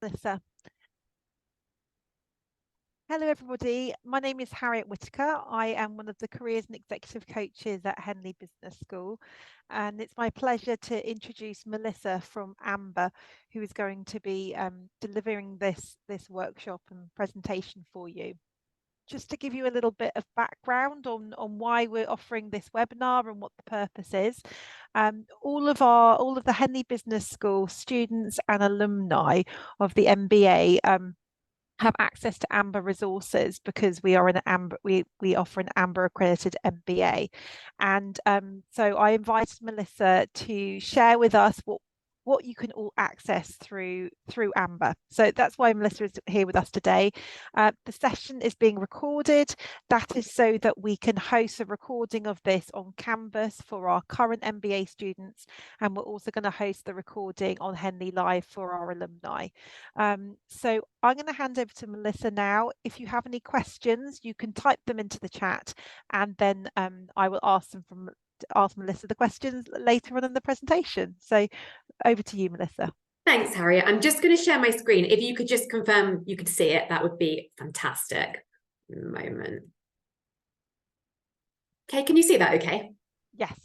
Mellissa. Hello everybody, my name is Harriet Whitaker. I am one of the careers and executive coaches at Henley Business School, and it's my pleasure to introduce Mellissa from AMBA, who is going to be delivering this workshop and presentation for you. Just to give you a little bit of background on why we're offering this webinar and what the purpose is. All of the Henley Business School students and alumni of the MBA have access to AMBA resources because we are an AMBA, we offer an AMBA accredited MBA. And so I invited Mellissa to share with us what you can all access through AMBA. So that's why Mellissa is here with us today. The session is being recorded. That is so that we can host a recording of this on Canvas for our current MBA students, and we're also going to host the recording on Henley Live for our alumni. So I'm going to hand over to Mellissa now. If you have any questions, you can type them into the chat, and then I will ask Mellissa the questions later on in the presentation. So over to you, Mellissa. Thanks, Harriet. I'm just going to share my screen. If you could just confirm you could see it, that would be fantastic. Moment. Okay, can you see that okay? Yes.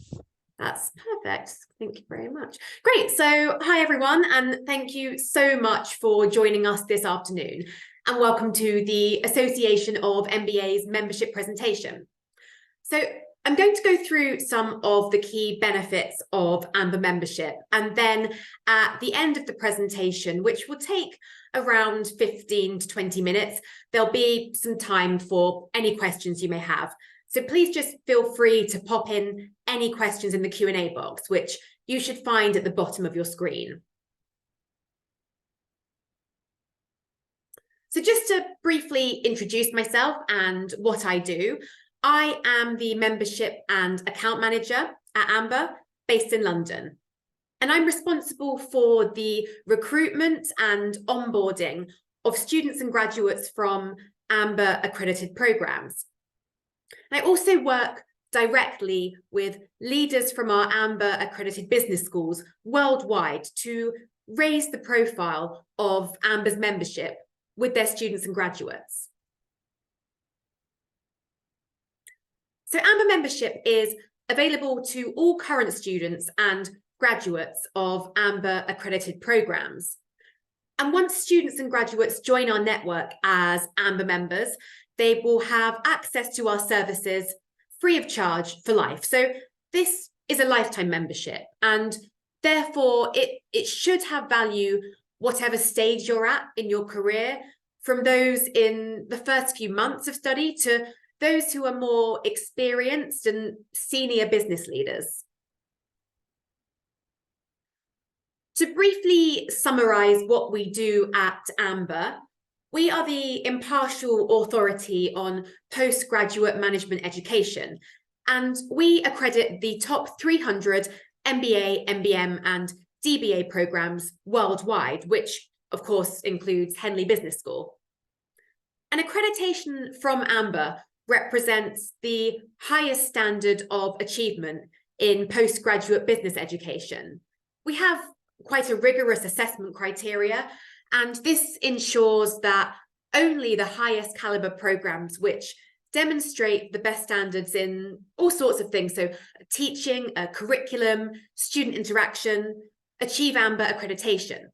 That's perfect. Thank you very much. Great. So hi, everyone, and thank you so much for joining us this afternoon. And welcome to the Association of MBA's membership presentation. So I'm going to go through some of the key benefits of AMBA membership, and then at the end of the presentation, which will take around 15 to 20 minutes, there'll be some time for any questions you may have. So please just feel free to pop in any questions in the Q&A box, which you should find at the bottom of your screen. So just to briefly introduce myself and what I do, I am the membership and account manager at AMBA, based in London. And I'm responsible for the recruitment and onboarding of students and graduates from AMBA accredited programs. And I also work directly with leaders from our AMBA accredited business schools worldwide to raise the profile of AMBA's membership with their students and graduates. So AMBA membership is available to all current students and graduates of AMBA accredited programs. And once students and graduates join our network as AMBA members, they will have access to our services free of charge for life. So this is a lifetime membership, and therefore it should have value whatever stage you're at in your career, from those in the first few months of study to those who are more experienced and senior business leaders. To briefly summarize what we do at AMBA, we are the impartial authority on postgraduate management education, and we accredit the top 300 MBA, MBM, and DBA programs worldwide, which of course includes Henley Business School. An accreditation from AMBA represents the highest standard of achievement in postgraduate business education. We have quite a rigorous assessment criteria, and this ensures that only the highest caliber programs which demonstrate the best standards in all sorts of things, so teaching, curriculum, student interaction, achieve AMBA accreditation.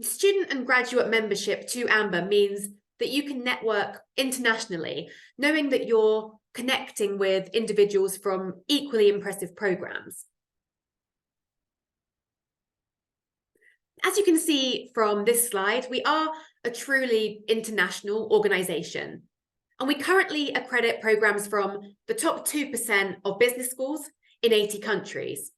Student and graduate membership to AMBA means that you can network internationally, knowing that you're connecting with individuals from equally impressive programs. As you can see from this slide, we are a truly international organisation, and we currently accredit programs from the top 2% of business schools in 80 countries.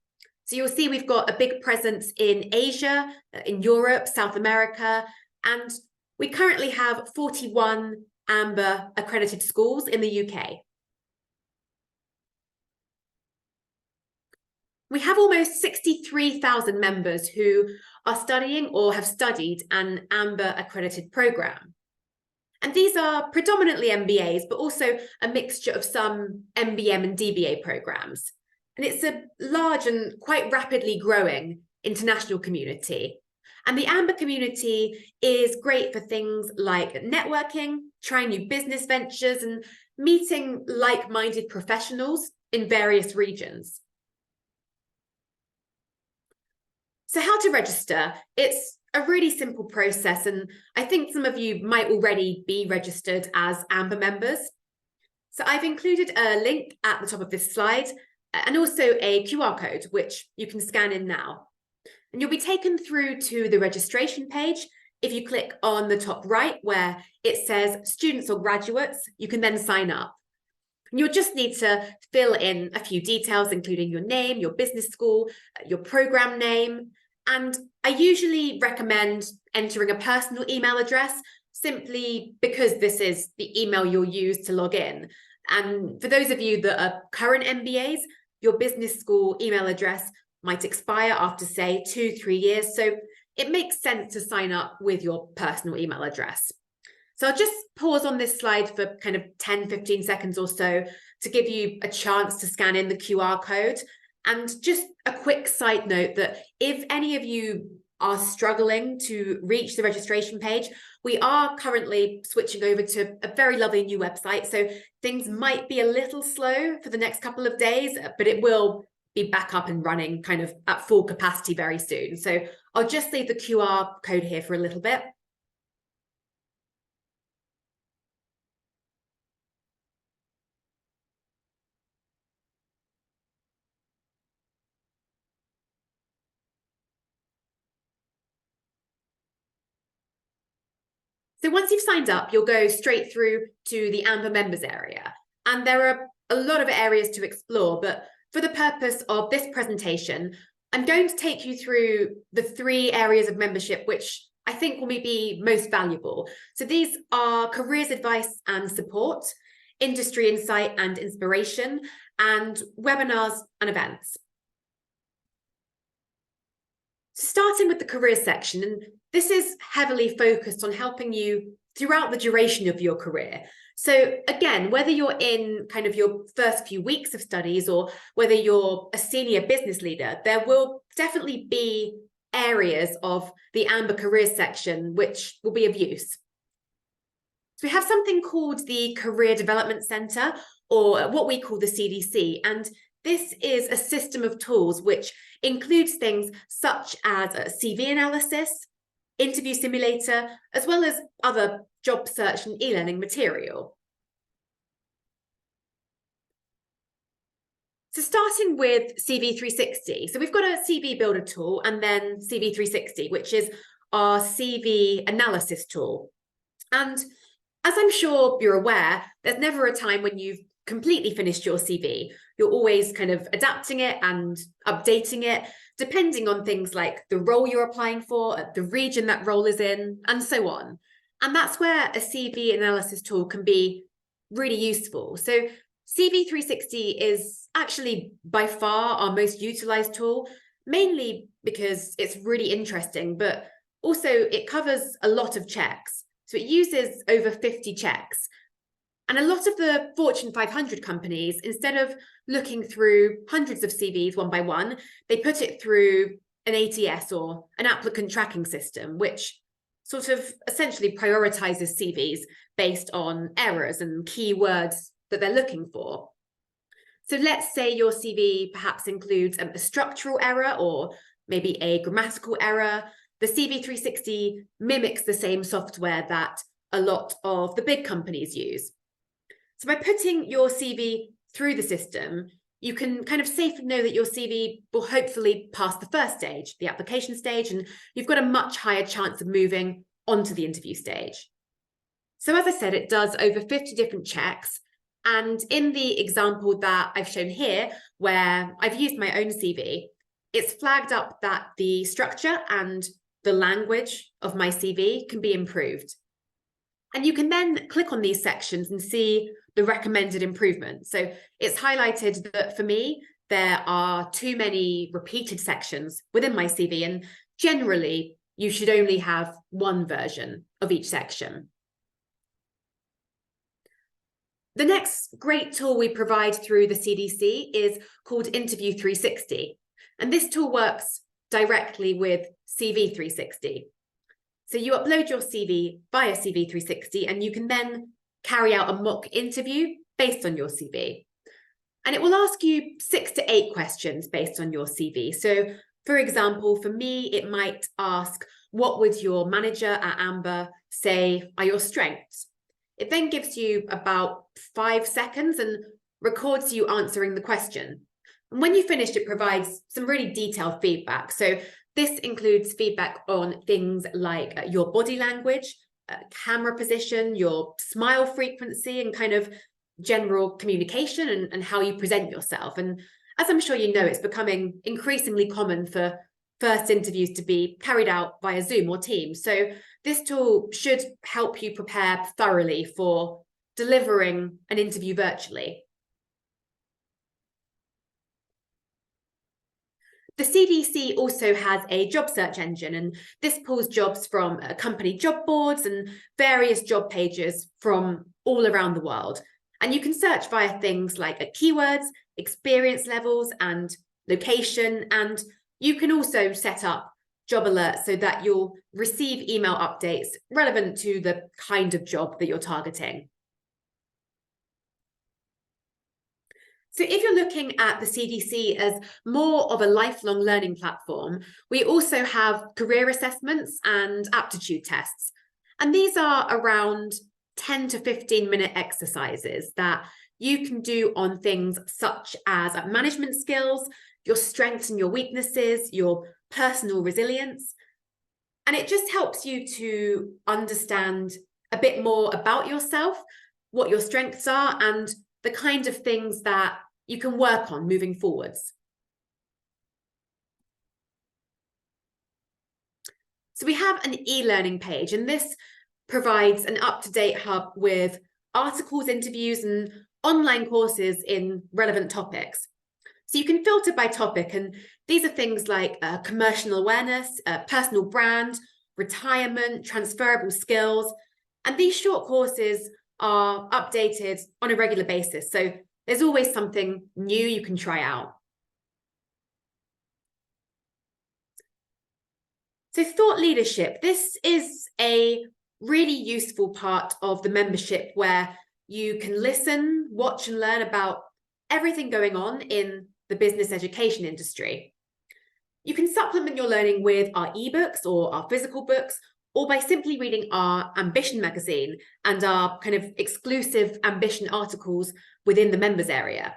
So you'll see we've got a big presence in Asia, in Europe, South America, and we currently have 41 AMBA accredited schools in the UK. We have almost 63,000 members who are studying or have studied an AMBA accredited program. And these are predominantly MBAs, but also a mixture of some MBM and DBA programs. And it's a large and quite rapidly growing international community. And the AMBA community is great for things like networking, trying new business ventures, and meeting like-minded professionals in various regions. So how to register? It's a really simple process, and I think some of you might already be registered as AMBA members. So I've included a link at the top of this slide and also a QR code, which you can scan in now. And you'll be taken through to the registration page. If you click on the top right where it says students or graduates, you can then sign up. And you'll just need to fill in a few details, including your name, your business school, your program name. And I usually recommend entering a personal email address simply because this is the email you'll use to log in. And for those of you that are current MBAs, your business school email address might expire after, say, 2-3 years. So it makes sense to sign up with your personal email address. So I'll just pause on this slide for kind of 10-15 seconds or so to give you a chance to scan in the QR code. And just a quick side note that if any of you are struggling to reach the registration page, we are currently switching over to a very lovely new website. So things might be a little slow for the next couple of days, but it will be back up and running kind of at full capacity very soon. So I'll just leave the QR code here for a little bit. So once you've signed up, you'll go straight through to the AMBA members area. And there are a lot of areas to explore, but for the purpose of this presentation, I'm going to take you through the 3 areas of membership which I think will be most valuable. So these are careers advice and support, industry insight and inspiration, and webinars and events. Starting with the careers section, and this is heavily focused on helping you throughout the duration of your career. So again, whether you're in kind of your first few weeks of studies or whether you're a senior business leader, there will definitely be areas of the AMBA careers section which will be of use. So we have something called the Career Development Centre, or what we call the CDC, and this is a system of tools which includes things such as a CV analysis, interview simulator, as well as other job search and e-learning material. So starting with CV 360. So we've got a CV builder tool and then CV 360, which is our CV analysis tool. And as I'm sure you're aware, there's never a time when you've completely finished your CV. You're always kind of adapting it and updating it, depending on things like the role you're applying for, the region that role is in, and so on. And that's where a CV analysis tool can be really useful. So CV 360 is actually by far our most utilized tool, mainly because it's really interesting, but also it covers a lot of checks. So it uses over 50 checks. And a lot of the Fortune 500 companies, instead of looking through hundreds of CVs one by one, they put it through an ATS or an applicant tracking system, which sort of essentially prioritizes CVs based on errors and keywords that they're looking for. So let's say your CV perhaps includes a structural error or maybe a grammatical error. The CV 360 mimics the same software that a lot of the big companies use. So by putting your CV through the system, you can kind of safely know that your CV will hopefully pass the first stage, the application stage, and you've got a much higher chance of moving onto the interview stage. So as I said, it does over 50 different checks. And in the example that I've shown here, where I've used my own CV, it's flagged up that the structure and the language of my CV can be improved. And you can then click on these sections and see the recommended improvements. So it's highlighted that for me, there are too many repeated sections within my CV, and generally you should only have one version of each section. The next great tool we provide through the CDC is called Interview 360. And this tool works directly with CV 360. So you upload your CV via CV 360 and you can then carry out a mock interview based on your CV. And it will ask you 6 to 8 questions based on your CV. So for example, for me, it might ask, what would your manager at AMBA say are your strengths? It then gives you about 5 seconds and records you answering the question. And when you finish, it provides some really detailed feedback. So this includes feedback on things like your body language, camera position, your smile frequency, and kind of general communication and how you present yourself. And as I'm sure you know, it's becoming increasingly common for first interviews to be carried out via Zoom or Teams. So this tool should help you prepare thoroughly for delivering an interview virtually. The CDC also has a job search engine, and this pulls jobs from company job boards and various job pages from all around the world. And you can search via things like keywords, experience levels, and location. And you can also set up job alerts so that you'll receive email updates relevant to the kind of job that you're targeting. So if you're looking at the CDC as more of a lifelong learning platform, we also have career assessments and aptitude tests. And these are around 10 to 15-minute exercises that you can do on things such as management skills, your strengths and your weaknesses, your personal resilience. And it just helps you to understand a bit more about yourself, what your strengths are, and the kind of things that you can work on moving forwards. So we have an e-learning page, and this provides an up-to-date hub with articles, interviews, and online courses in relevant topics. So you can filter by topic, and these are things like commercial awareness, personal brand, retirement, transferable skills. And these short courses are updated on a regular basis. So there's always something new you can try out. So thought leadership, this is a really useful part of the membership where you can listen, watch, and learn about everything going on in the business education industry. You can supplement your learning with our ebooks or our physical books, or by simply reading our Ambition magazine and our kind of exclusive Ambition articles within the members area.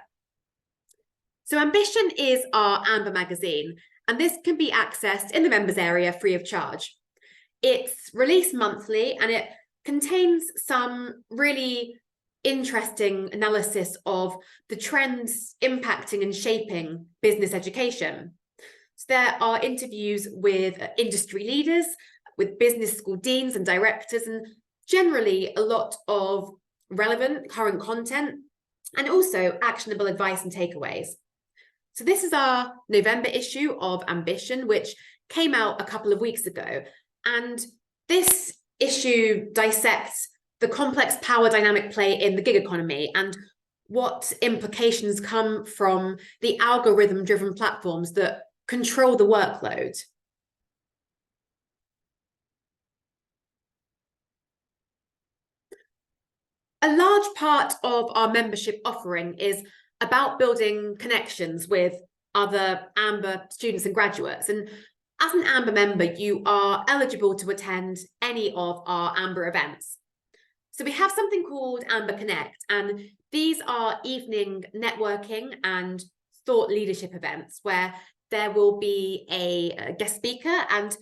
So Ambition is our AMBA magazine, and this can be accessed in the members area free of charge. It's released monthly, and it contains some really interesting analysis of the trends impacting and shaping business education. So there are interviews with industry leaders, with business school deans and directors, and generally a lot of relevant current content and also actionable advice and takeaways. So this is our November issue of Ambition, which came out a couple of weeks ago. And this issue dissects the complex power dynamic play in the gig economy and what implications come from the algorithm-driven platforms that control the workload. A large part of our membership offering is about building connections with other AMBA students and graduates. And as an AMBA member, you are eligible to attend any of our AMBA events. So we have something called AMBA Connect, and these are evening networking and thought leadership events where there will be a guest speaker and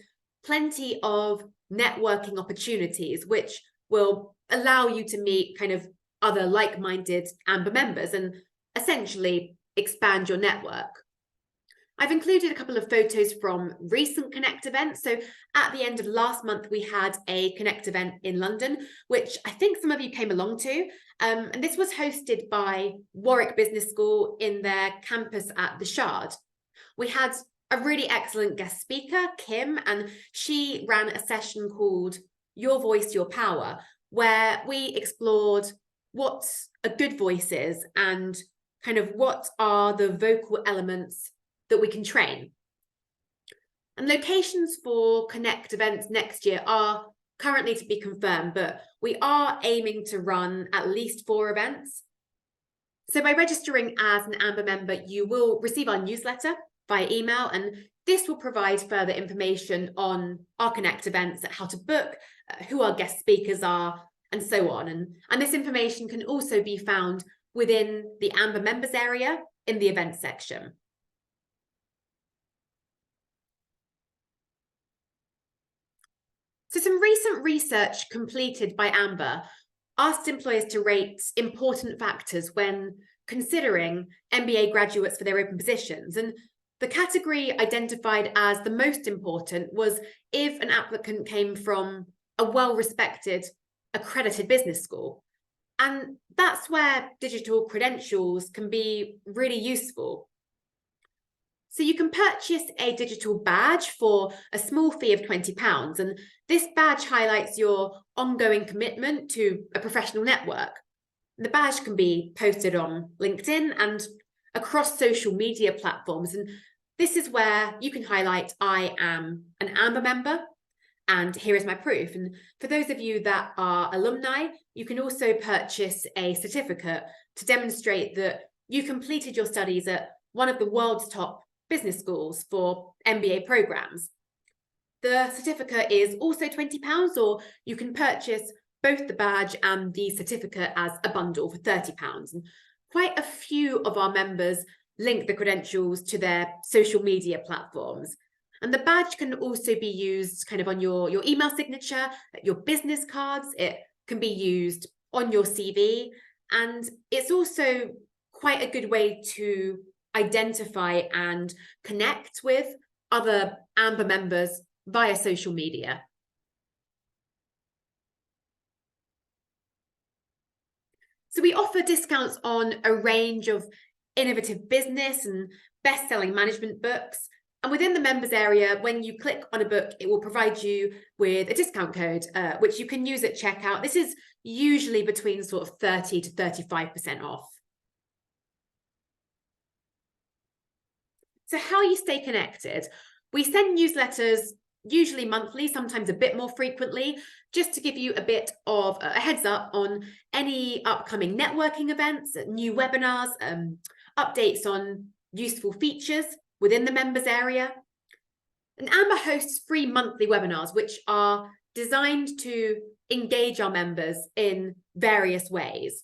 plenty of networking opportunities, which will allow you to meet kind of other like-minded AMBA members and essentially expand your network. I've included a couple of photos from recent Connect events. So at the end of last month, we had a Connect event in London, which I think some of you came along to. And this was hosted by Warwick Business School in their campus at the Shard. We had a really excellent guest speaker, Kim, and she ran a session called Your Voice, Your Power, where we explored what a good voice is and kind of what are the vocal elements that we can train. And locations for Connect events next year are currently to be confirmed, but we are aiming to run at least 4 events. So by registering as an AMBA member, you will receive our newsletter via email, and this will provide further information on our Connect events, how to book, who our guest speakers are, and so on. And this information can also be found within the AMBA members area in the events section. So some recent research completed by AMBA asked employers to rate important factors when considering MBA graduates for their open positions. And the category identified as the most important was if an applicant came from a well-respected, accredited business school. And that's where digital credentials can be really useful. So you can purchase a digital badge for a small fee of £20, and this badge highlights your ongoing commitment to a professional network. The badge can be posted on LinkedIn and across social media platforms, and this is where you can highlight, I am an AMBA member, and here is my proof. And for those of you that are alumni, you can also purchase a certificate to demonstrate that you completed your studies at one of the world's top business schools for MBA programs. The certificate is also £20, or you can purchase both the badge and the certificate as a bundle for £30. And quite a few of our members link the credentials to their social media platforms. And the badge can also be used kind of on your email signature, your business cards. It can be used on your CV. And it's also quite a good way to identify and connect with other AMBA members via social media. So we offer discounts on a range of innovative business and best-selling management books. And within the members area, when you click on a book, it will provide you with a discount code, which you can use at checkout. This is usually between sort of 30 to 35% off. So how you stay connected? We send newsletters usually monthly, sometimes a bit more frequently, just to give you a bit of a heads up on any upcoming networking events, new webinars, updates on useful features within the members area. And AMBA hosts free monthly webinars, which are designed to engage our members in various ways.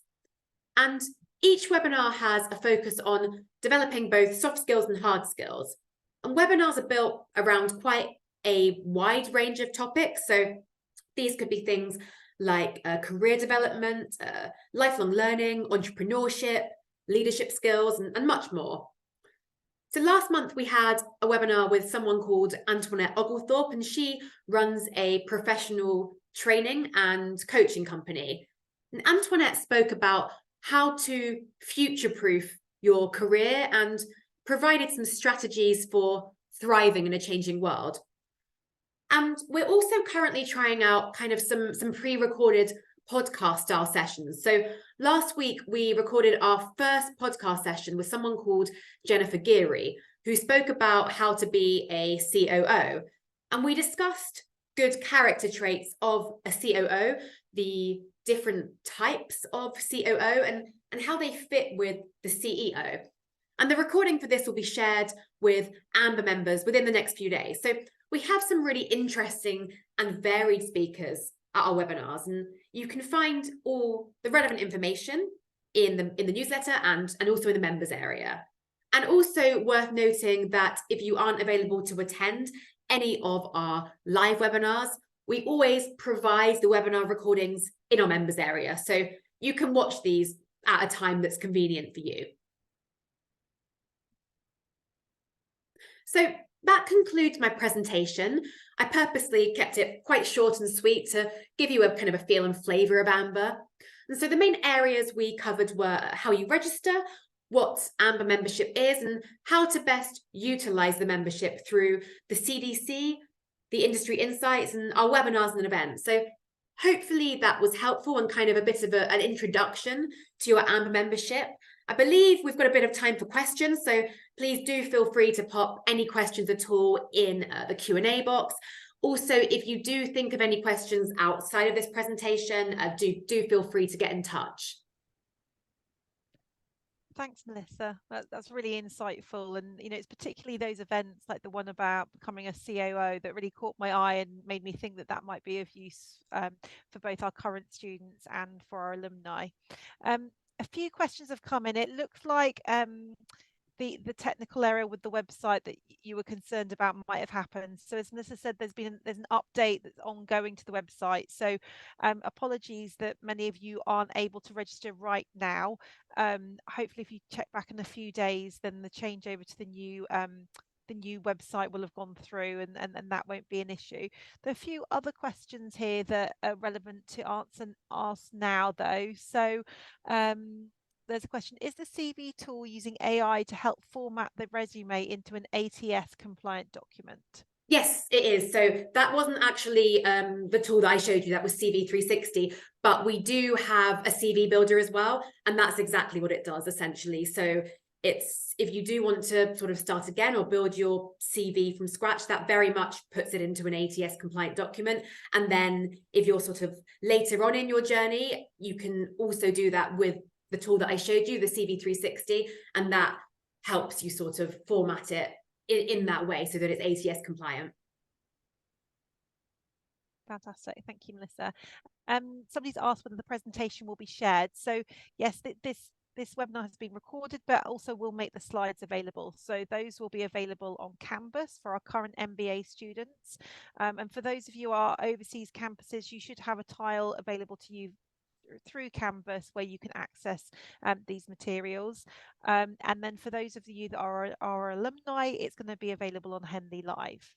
And each webinar has a focus on developing both soft skills and hard skills. And webinars are built around quite a wide range of topics. So these could be things like career development, lifelong learning, entrepreneurship, leadership skills, and much more. So last month we had a webinar with someone called Antoinette Oglethorpe, and she runs a professional training and coaching company. And Antoinette spoke about how to future-proof your career and provided some strategies for thriving in a changing world. And we're also currently trying out kind of some pre-recorded podcast style sessions. So last week we recorded our first podcast session with someone called Jennifer Geary, who spoke about how to be a COO. And we discussed good character traits of a COO, the different types of COO, and how they fit with the CEO. And the recording for this will be shared with AMBA members within the next few days. So we have some really interesting and varied speakers at our webinars, and you can find all the relevant information in the newsletter and also in the members area. And also worth noting that if you aren't available to attend any of our live webinars, we always provide the webinar recordings in our members area. So you can watch these at a time that's convenient for you. So that concludes my presentation. I purposely kept it quite short and sweet to give you a kind of a feel and flavour of AMBA. And so the main areas we covered were how you register, what AMBA membership is, and how to best utilise the membership through the CDC, the industry insights, and our webinars and events. So hopefully that was helpful and kind of a bit of an introduction to your AMBA membership. I believe we've got a bit of time for questions, so please do feel free to pop any questions at all in the Q&A box. Also, if you do think of any questions outside of this presentation, do feel free to get in touch. Thanks, Mellissa. That's really insightful, and it's particularly those events like the one about becoming a COO that really caught my eye and made me think that might be of use for both our current students and for our alumni. A few questions have come in. It looks like the technical error with the website that you were concerned about might have happened. So as Mellissa said, there's an update that's ongoing to the website. So apologies that many of you aren't able to register right now. Hopefully, if you check back in a few days, then the changeover to the new website will have gone through, and that won't be an issue. There are a few other questions here that are relevant to ask now, though. So there's a question: is the CV tool using AI to help format the resume into an ATS compliant document? Yes, it is. So that wasn't actually the tool that I showed you, that was CV360, but we do have a CV builder as well. And that's exactly what it does, essentially. So it's, if you do want to sort of start again or build your CV from scratch, that very much puts it into an ATS compliant document. And then if you're sort of later on in your journey, you can also do that with the tool that I showed you, the CV360, and that helps you sort of format it in that way so that it's ATS compliant. Fantastic. Thank you, Mellissa. Somebody's asked whether the presentation will be shared. So yes, this webinar has been recorded, but also we'll make the slides available. So those will be available on Canvas for our current MBA students. And for those of you our overseas campuses, you should have a tile available to you through Canvas where you can access these materials. And then for those of you that are our alumni, it's going to be available on Henley Live.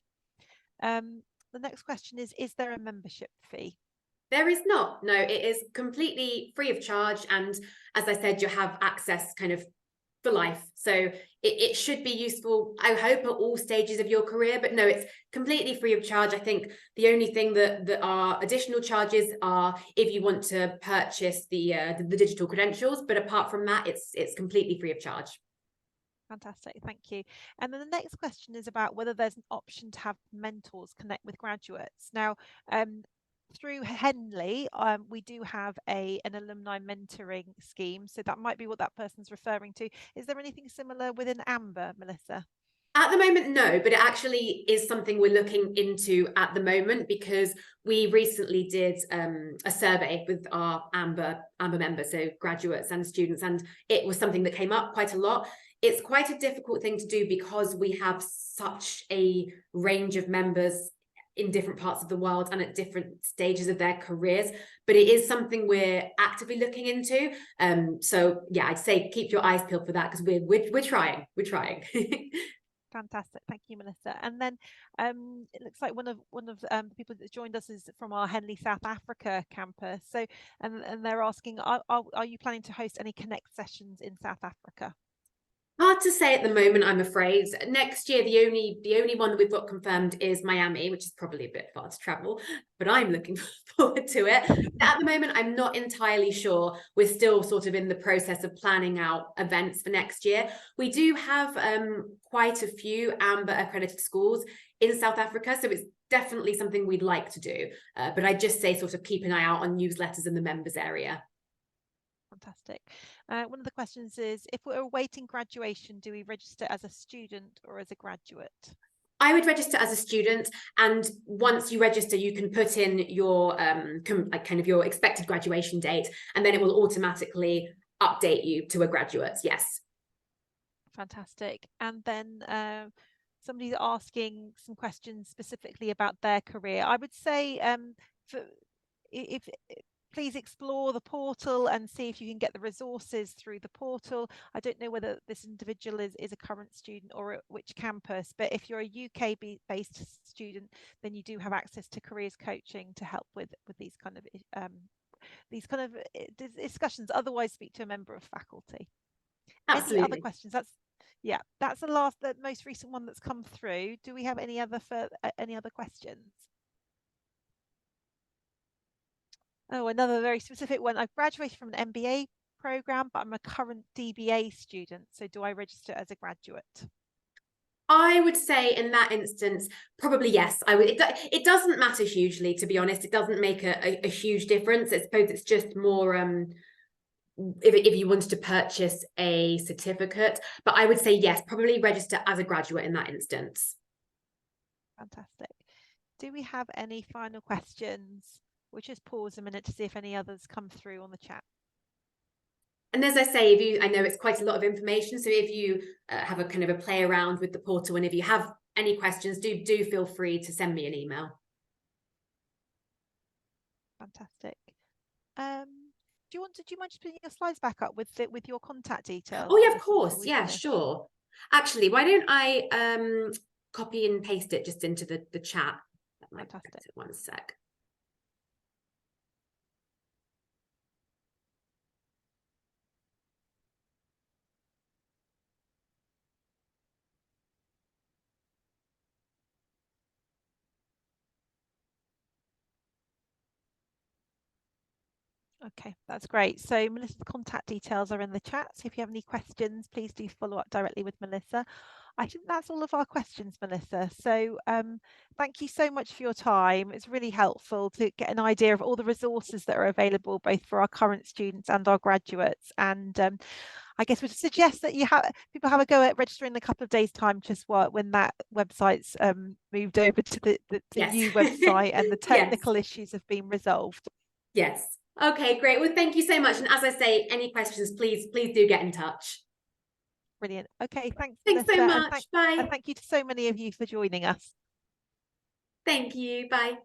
The next question is there a membership fee? There is not. No, it is completely free of charge. And as I said, you have access kind of for life. So it should be useful, I hope, at all stages of your career. But no, it's completely free of charge. I think the only thing that are additional charges are if you want to purchase the digital credentials. But apart from that, it's completely free of charge. Fantastic, thank you. And then the next question is about whether there's an option to have mentors connect with graduates. Now, through Henley, we do have an alumni mentoring scheme, so that might be what that person's referring to. Is there anything similar within AMBA, Mellissa? At the moment, no, but it actually is something we're looking into at the moment, because we recently did a survey with our AMBA members, so graduates and students, and it was something that came up quite a lot. It's quite a difficult thing to do because we have such a range of members in different parts of the world and at different stages of their careers, but it is something we're actively looking into. So yeah, I'd say keep your eyes peeled for that, because we're trying. Fantastic, thank you, Mellissa. And then it looks like one of the people that joined us is from our Henley South Africa campus. So and they're asking, are you planning to host any Connect sessions in South Africa? Hard to say at the moment, I'm afraid. Next year, the only one that we've got confirmed is Miami, which is probably a bit far to travel, but I'm looking forward to it. At the moment, I'm not entirely sure. We're still sort of in the process of planning out events for next year. We do have quite a few AMBA accredited schools in South Africa, so it's definitely something we'd like to do. But I'd just say sort of keep an eye out on newsletters in the members area. Fantastic. One of the questions is, if we're awaiting graduation, do we register as a student or as a graduate? I would register as a student, and once you register, you can put in your kind of your expected graduation date, and then it will automatically update you to a graduate. Yes. Fantastic. And then somebody's asking some questions specifically about their career. I would say please explore the portal and see if you can get the resources through the portal. I don't know whether this individual is a current student or at which campus, but if you're a UK-based student, then you do have access to careers coaching to help with these kind of discussions. Otherwise, speak to a member of faculty. Absolutely. Any other questions? That's the most recent one that's come through. Do we have any other questions? Oh, another very specific one. I've graduated from an MBA programme, but I'm a current DBA student. So do I register as a graduate? I would say in that instance, probably yes. I would. It doesn't matter hugely, to be honest. It doesn't make a huge difference. I suppose it's just more if you wanted to purchase a certificate. But I would say yes, probably register as a graduate in that instance. Fantastic. Do we have any final questions? We'll just pause a minute to see if any others come through on the chat. And as I say, I know it's quite a lot of information, so if you have a kind of a play around with the portal, and if you have any questions, do feel free to send me an email. Fantastic. Do you mind just putting your slides back up with your contact details? Oh yeah, of course. Yeah, sure. Actually, why don't I copy and paste it just into the chat? That might be better. One sec. Okay, that's great. So Melissa's contact details are in the chat. So if you have any questions, please do follow up directly with Mellissa. I think that's all of our questions, Mellissa. So thank you so much for your time. It's really helpful to get an idea of all the resources that are available, both for our current students and our graduates. And I guess we'd suggest that people have a go at registering in a couple of days' time, just when that website's moved over to the Yes. new website and the technical Yes. issues have been resolved. Yes. Okay, great. Well, thank you so much. And as I say, any questions, please do get in touch. Brilliant. Okay, thanks Thanks so Mellissa, much. Bye. and thank you to so many of you for joining us. Thank you. Bye.